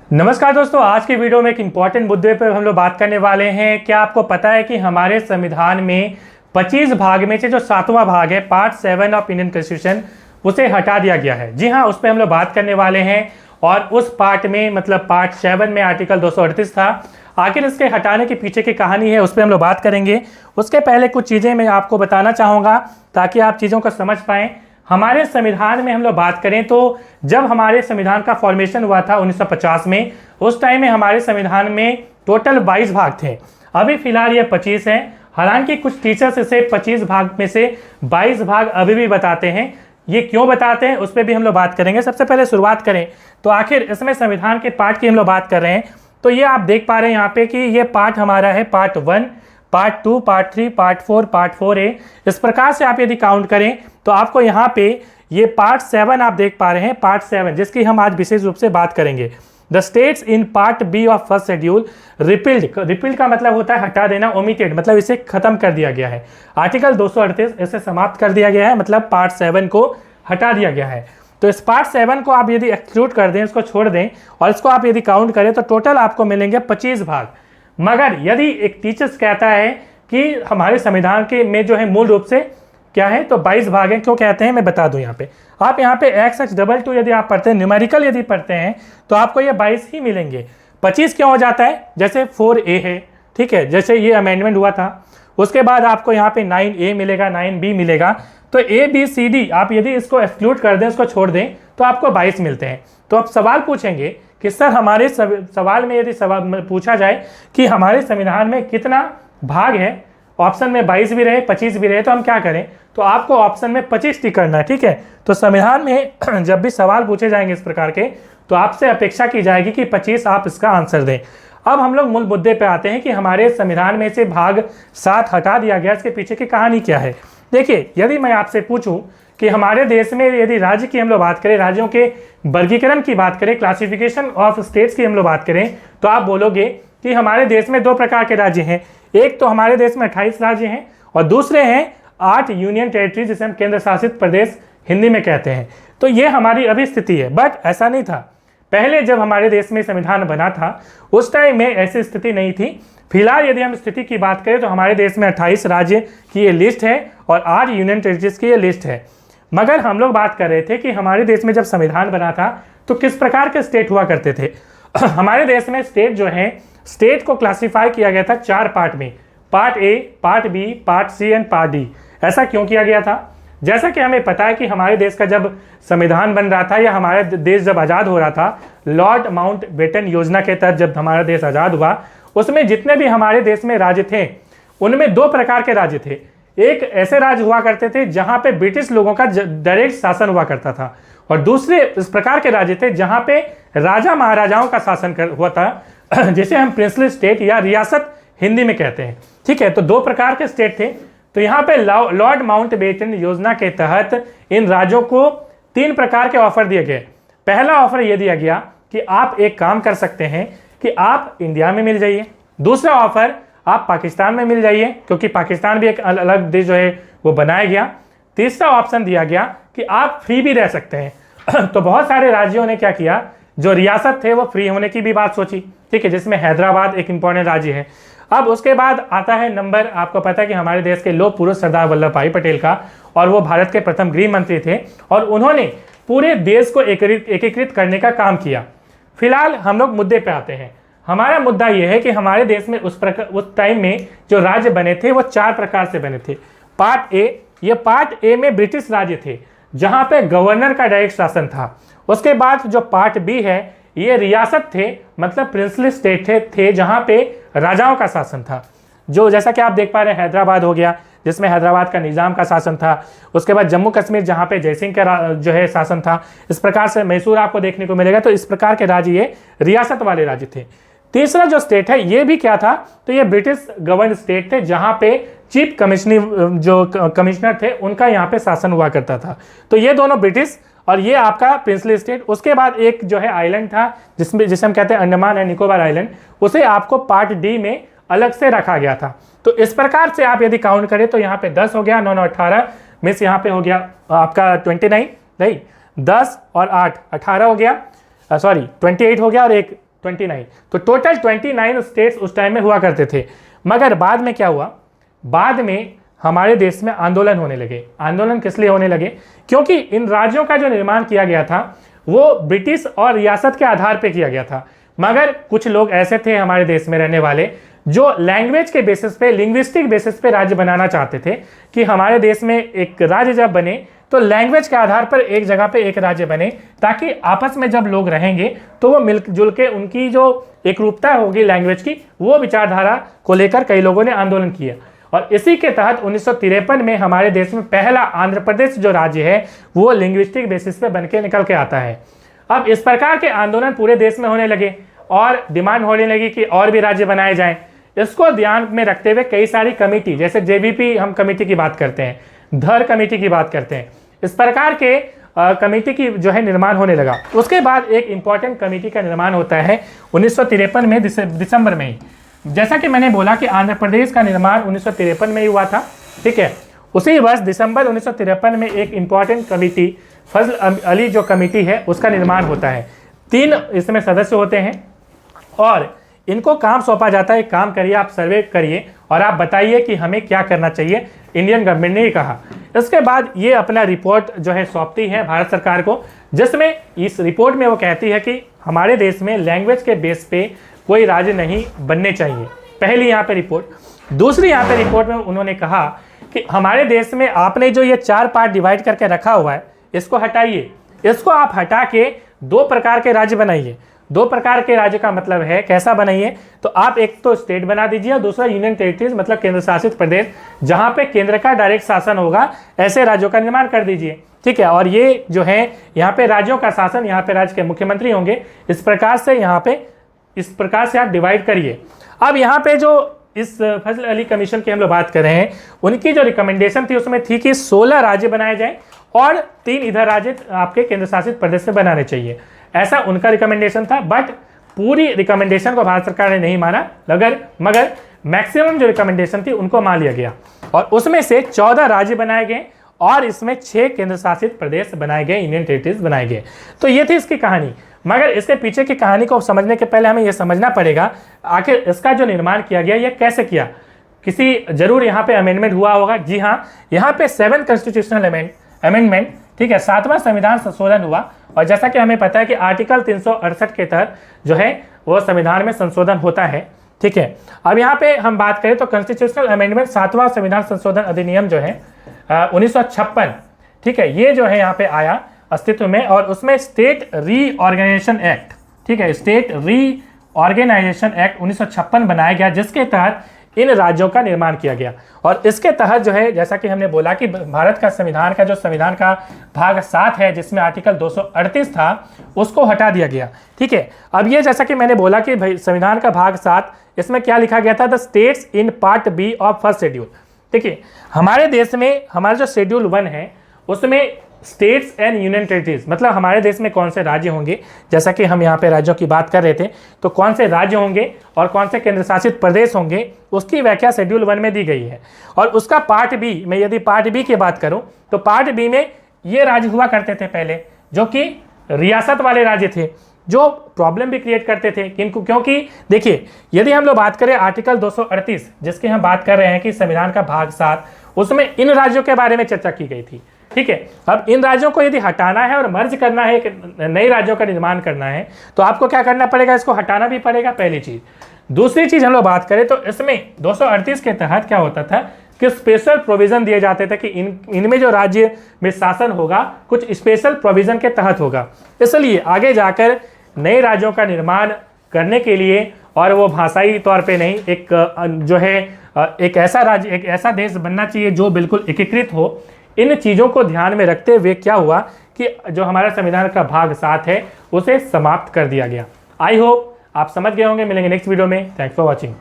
नमस्कार दोस्तों, आज की वीडियो में एक इम्पॉर्टेंट मुद्दे पर हम लोग बात करने वाले हैं। क्या आपको पता है कि हमारे संविधान में 25 भाग में से जो 7वां भाग है पार्ट 7 ऑफ इंडियन कॉन्स्टिट्यूशन उसे हटा दिया गया है। जी हाँ, उस पर हम लोग बात करने वाले हैं। और उस पार्ट में मतलब पार्ट 7 में आर्टिकल 238 था। आखिर इसके हटाने के पीछे की कहानी है, उस पर हम लोग बात करेंगे। उसके पहले कुछ चीज़ें मैं आपको बताना चाहूँगा ताकि आप चीज़ों को समझ पाएँ। हमारे संविधान में हम लोग बात करें तो जब हमारे संविधान का फॉर्मेशन हुआ था 1950 में, उस टाइम में हमारे संविधान में टोटल 22 भाग थे। अभी फिलहाल ये 25 हैं। हालांकि कुछ टीचर्स इसे 25 भाग में से 22 भाग अभी भी बताते हैं। ये क्यों बताते हैं उस पर भी हम लोग बात करेंगे। सबसे पहले शुरुआत करें तो आखिर इसमें संविधान के पार्ट की हम लोग बात कर रहे हैं। तो ये आप देख पा रहे हैं यहाँ पे कि ये पार्ट हमारा है part 1, part 2, part 3, part 4, part 4A। इस प्रकार से आप यदि काउंट करें तो आपको यहाँ पे ये पार्ट 7 आप देख पा रहे हैं, पार्ट 7 जिसकी हम आज विशेष रूप से बात करेंगे। The states in part B of first schedule repealed का मतलब होता है हटा देना, ओमिटेड मतलब इसे खत्म कर दिया गया है। आर्टिकल 238 इसे समाप्त कर दिया गया है, मतलब पार्ट 7 को हटा दिया गया है। तो इस पार्ट 7 को आप यदि एक्सक्लूड कर दें, इसको छोड़ दें और इसको आप यदि काउंट करें तो टोटल आपको मिलेंगे 25 भाग। मगर यदि एक टीचर्स कहता है कि हमारे संविधान के में जो है मूल रूप से क्या है तो 22 भाग हैं, क्यों कहते हैं मैं बता दूं। यहाँ पे आप यहाँ पे XH22 यदि आप पढ़ते हैं, न्यूमेरिकल यदि पढ़ते हैं तो आपको ये 22 ही मिलेंगे। 25 क्यों हो जाता है? जैसे 4A है, ठीक है, जैसे ये अमेंडमेंट हुआ था। उसके बाद आपको यहाँ पे 9A मिलेगा, 9B मिलेगा। तो ABCD आप यदि इसको एक्सक्लूड कर दें, इसको छोड़ दें तो आपको 22 मिलते हैं। तो आप सवाल पूछेंगे कि सर हमारे सवाल में यदि सवाल पूछा जाए कि हमारे संविधान में कितना भाग है, ऑप्शन में 22 भी रहे 25 भी रहे, तो हम क्या करें? तो आपको ऑप्शन में 25 टिक करना है, ठीक है। तो संविधान में जब भी सवाल पूछे जाएंगे इस प्रकार के तो आपसे अपेक्षा की जाएगी कि 25 आप इसका आंसर दें। अब हम लोग मूल मुद्दे पे आते हैं कि हमारे संविधान में से भाग 7 हटा दिया गया, इसके पीछे की कहानी क्या है। देखिए, यदि मैं आपसे पूछूं कि हमारे देश में यदि राज्य की हम लोग बात करें, राज्यों के वर्गीकरण की बात करें, क्लासिफिकेशन ऑफ स्टेट्स की हम लोग बात करें, तो आप बोलोगे कि हमारे देश में 2 प्रकार के राज्य हैं। एक तो हमारे देश में 28 राज्य हैं और दूसरे हैं 8 यूनियन टेरिटरी, जिसे हम केंद्र शासित प्रदेश हिंदी में कहते हैं। तो ये हमारी अभी स्थिति है, बट ऐसा नहीं था। पहले जब हमारे देश में संविधान बना था उस टाइम में ऐसी स्थिति नहीं थी। फिलहाल यदि हम स्थिति की बात करें तो हमारे देश में 28 राज्य की ये लिस्ट है और 8 यूनियन टेरिटरीज की ये लिस्ट है। मगर हम लोग बात कर रहे थे कि हमारे देश में जब संविधान बना था तो किस प्रकार के स्टेट हुआ करते थे। हमारे देश में स्टेट जो है, स्टेट को क्लासिफाई किया गया था 4 पार्ट में, part A, part B, part C and part D। ऐसा क्यों किया गया था? जैसा कि हमें पता है कि हमारे देश का जब संविधान बन रहा था या हमारा देश जब आज़ाद हो रहा था, लॉर्ड माउंटबेटन योजना के तहत जब हमारा देश आज़ाद हुआ, उसमें जितने भी हमारे देश में राज्य थे उनमें 2 प्रकार के राज्य थे। एक ऐसे राज्य हुआ करते थे जहाँ पे ब्रिटिश लोगों का डायरेक्ट शासन हुआ करता था, और दूसरे इस प्रकार के राज्य थे जहाँ पे राजा महाराजाओं का शासन हुआ था, जिसे हम प्रिंसली स्टेट या रियासत हिंदी में कहते हैं, ठीक है। तो 2 प्रकार के स्टेट थे। तो यहाँ पे लॉर्ड माउंटबेटन योजना के तहत इन राज्यों को 3 प्रकार के ऑफर दिए गए। पहला ऑफर यह दिया गया कि आप एक काम कर सकते हैं कि आप इंडिया में मिल जाइए। दूसरा ऑफर, आप पाकिस्तान में मिल जाइए, क्योंकि पाकिस्तान भी एक अलग देश जो है वो बनाया गया। तीसरा ऑप्शन दिया गया कि आप फ्री भी रह सकते हैं। तो बहुत सारे राज्यों ने क्या किया, जो रियासत थे वो फ्री होने की भी बात सोची, ठीक है, जिसमें हैदराबाद एक इंपॉर्टेंट राज्य है। अब उसके बाद आता है नंबर, आपको पता है कि हमारे देश के लौह पुरुष सरदार वल्लभ भाई पटेल का, और वो भारत के प्रथम गृह मंत्री थे और उन्होंने पूरे देश को एकीकृत करने का काम किया। फिलहाल हम लोग मुद्दे पे आते हैं। हमारा मुद्दा यह है कि हमारे देश में उस टाइम में जो राज्य बने थे वो 4 प्रकार से बने थे। पार्ट A, ये पार्ट A में ब्रिटिश राज्य थे जहाँ पे गवर्नर का डायरेक्ट शासन था। उसके बाद जो पार्ट B है, ये रियासत थे, मतलब प्रिंसली स्टेट थे जहाँ पे राजाओं का शासन था। जो जैसा कि आप देख पा रहे हैं, हैदराबाद हो गया जिसमें हैदराबाद का निज़ाम का शासन था। उसके बाद जम्मू कश्मीर जहाँ पे जयसिंह का जो है शासन था। इस प्रकार से मैसूर आपको देखने को मिलेगा। तो इस प्रकार के राज्य ये रियासत वाले राज्य थे। तीसरा जो स्टेट है ये भी क्या था, तो ये ब्रिटिश गवर्न स्टेट थे जहाँ पे चीफ कमिश्नर थे उनका यहाँ पे शासन हुआ करता था। तो ये दोनों ब्रिटिश और ये आपका प्रिंसली स्टेट। उसके बाद एक जो है आइलैंड था जिसे हम कहते हैं अंडमान एंड निकोबार आइलैंड, उसे आपको पार्ट D में अलग से रखा गया था। तो इस प्रकार से आप यदि काउंट करें तो यहाँ पे 10 हो गया, 9 9 18 मिस यहाँ पे हो गया आपका 29, नहीं 10 और 8 18 हो गया, सॉरी 28 हो गया और एक 29। तो टोटल 29 स्टेट्स उस टाइम में हुआ करते थे। मगर बाद में क्या हुआ, बाद में हमारे देश में आंदोलन होने लगे। आंदोलन किस लिए होने लगे, क्योंकि इन राज्यों का जो निर्माण किया गया था वो ब्रिटिश और रियासत के आधार पर किया गया था। मगर कुछ लोग ऐसे थे हमारे देश में रहने वाले जो लैंग्वेज के बेसिस पे, लिंग्विस्टिक बेसिस पे राज्य बनाना चाहते थे कि हमारे देश में एक राज्य जब बने तो लैंग्वेज के आधार पर एक जगह पे एक राज्य बने, ताकि आपस में जब लोग रहेंगे तो वो मिलजुल के उनकी जो एकरूपता होगी लैंग्वेज की, वो विचारधारा को लेकर कई लोगों ने आंदोलन किया। और इसी के तहत 1953 में हमारे देश में पहला आंध्र प्रदेश जो राज्य है वो लिंग्विस्टिक बेसिस पे बन के निकल के आता है। अब इस प्रकार के आंदोलन पूरे देश में होने लगे और डिमांड होने लगी कि और भी राज्य बनाए जाएं। इसको ध्यान में रखते हुए कई सारी कमेटी, जैसे जेबीपी हम कमेटी की बात करते हैं, धर कमेटी की बात करते हैं, इस प्रकार के कमेटी की जो है निर्माण होने लगा। उसके बाद एक इंपॉर्टेंट कमेटी का निर्माण होता है 1953 में दिसंबर में ही। जैसा कि मैंने बोला कि आंध्र प्रदेश का निर्माण 1953 में ही हुआ था, ठीक है। उसी वर्ष दिसंबर 1953 में एक इंपॉर्टेंट कमेटी, फजल अली जो कमेटी है उसका निर्माण होता है। 3 इसमें सदस्य होते हैं और इनको काम सौंपा जाता है, काम करिए, आप सर्वे करिए और आप बताइए कि हमें क्या करना चाहिए, इंडियन गवर्नमेंट ने कहा। इसके बाद ये अपना रिपोर्ट जो है सौंपती है भारत सरकार को, जिसमें इस रिपोर्ट में वो कहती है कि हमारे देश में लैंग्वेज के बेस पे कोई राज्य नहीं बनने चाहिए। पहली यहाँ पे रिपोर्ट। दूसरी यहाँ पे रिपोर्ट में उन्होंने कहा कि हमारे देश में आपने जो ये 4 पार्ट डिवाइड करके रखा हुआ है इसको हटाइए, इसको आप हटा के 2 प्रकार के राज्य बनाइए। 2 प्रकार के राज्य का मतलब है कैसा बनाइए, तो आप एक तो स्टेट बना दीजिए और दूसरा यूनियन टेरिटरीज मतलब केंद्र शासित प्रदेश, जहां पे केंद्र का डायरेक्ट शासन होगा, ऐसे राज्यों का निर्माण कर दीजिए, ठीक है। और ये जो है यहाँ पे राज्यों का शासन, यहाँ पे राज्य के मुख्यमंत्री होंगे। इस प्रकार से आप डिवाइड करिए। अब यहाँ पे जो इस फजल अली कमीशन की हम लोग बात कर रहे हैं, उनकी जो रिकमेंडेशन थी उसमें थी कि 16 राज्य बनाए जाएं और 3 इधर राज्य आपके केंद्र शासित प्रदेश में बनाने चाहिए, ऐसा उनका रिकमेंडेशन था। बट पूरी रिकमेंडेशन को भारत सरकार ने नहीं माना, मगर मैक्सिमम जो रिकमेंडेशन थी उनको मान लिया गया और उसमें से 14 राज्य बनाए गए और इसमें 6 केंद्र शासित प्रदेश बनाए गए, यूनियन टेरिटरीज बनाए गए। तो ये थी इसकी कहानी। मगर इसके पीछे की कहानी को समझने के पहले हमें यह समझना पड़ेगा आखिर इसका जो निर्माण किया गया यह कैसे किया। किसी जरूर यहाँ पे अमेंडमेंट हुआ होगा। जी हाँ, यहाँ पे 7 कॉन्स्टिट्यूशनल अमेंडमेंट, ठीक है, 7वां संविधान संशोधन हुआ। और जैसा कि हमें पता है कि आर्टिकल 368 के तहत जो है वो संविधान में संशोधन होता है, ठीक है। अब यहाँ पे हम बात करें तो कॉन्स्टिट्यूशनल अमेंडमेंट 7वां संविधान संशोधन अधिनियम जो है 1956, ठीक है, ये जो है यहाँ पे आया अस्तित्व में और उसमें स्टेट रीऑर्गेनाइजेशन एक्ट, ठीक है, स्टेट रीऑर्गेनाइजेशन एक्ट 1956 बनाया गया, जिसके तहत इन राज्यों का निर्माण किया गया। और इसके तहत जो है जैसा कि हमने बोला कि भारत का संविधान का भाग 7 है जिसमें आर्टिकल 238 था, उसको हटा दिया गया, ठीक है। अब ये जैसा कि मैंने बोला कि भाई संविधान का भाग 7, इसमें क्या लिखा गया था, the states in part B of first schedule, ठीक है। हमारे देश में हमारा जो शेड्यूल 1 है उसमें स्टेट्स एंड यूनियन टेरिटरीज मतलब हमारे देश में कौन से राज्य होंगे, जैसा कि हम यहाँ पे राज्यों की बात कर रहे थे, तो कौन से राज्य होंगे और कौन से केंद्र शासित प्रदेश होंगे, उसकी व्याख्या शेड्यूल 1 में दी गई है। और उसका पार्ट बी, मैं यदि पार्ट बी की बात करूं तो पार्ट बी में ये राज्य हुआ करते थे पहले, जो कि रियासत वाले राज्य थे, जो प्रॉब्लम भी क्रिएट करते थे। क्योंकि देखिए, यदि हम लोग बात करें आर्टिकल 238 जिसकी हम बात कर रहे हैं कि संविधान का भाग 7, उसमें इन राज्यों के बारे में चर्चा की गई थी, ठीक है। अब इन राज्यों को यदि हटाना है और मर्ज करना है, नए राज्यों का निर्माण करना है, तो आपको क्या करना पड़ेगा, इसको हटाना भी पड़ेगा, पहली चीज। दूसरी चीज हम लोग बात करें तो इसमें 238 के तहत क्या होता था कि स्पेशल प्रोविजन दिए जाते थे कि इनमें जो राज्य में शासन होगा कुछ स्पेशल प्रोविजन के तहत होगा। इसलिए आगे जाकर नए राज्यों का निर्माण करने के लिए, और वो भाषाई तौर पे नहीं, एक जो है एक ऐसा राज्य, एक ऐसा देश बनना चाहिए जो बिल्कुल एकीकृत हो। इन चीज़ों को ध्यान में रखते हुए क्या हुआ कि जो हमारा संविधान का भाग 7 है उसे समाप्त कर दिया गया। आई होप आप समझ गए होंगे। मिलेंगे नेक्स्ट वीडियो में। Thanks for watching.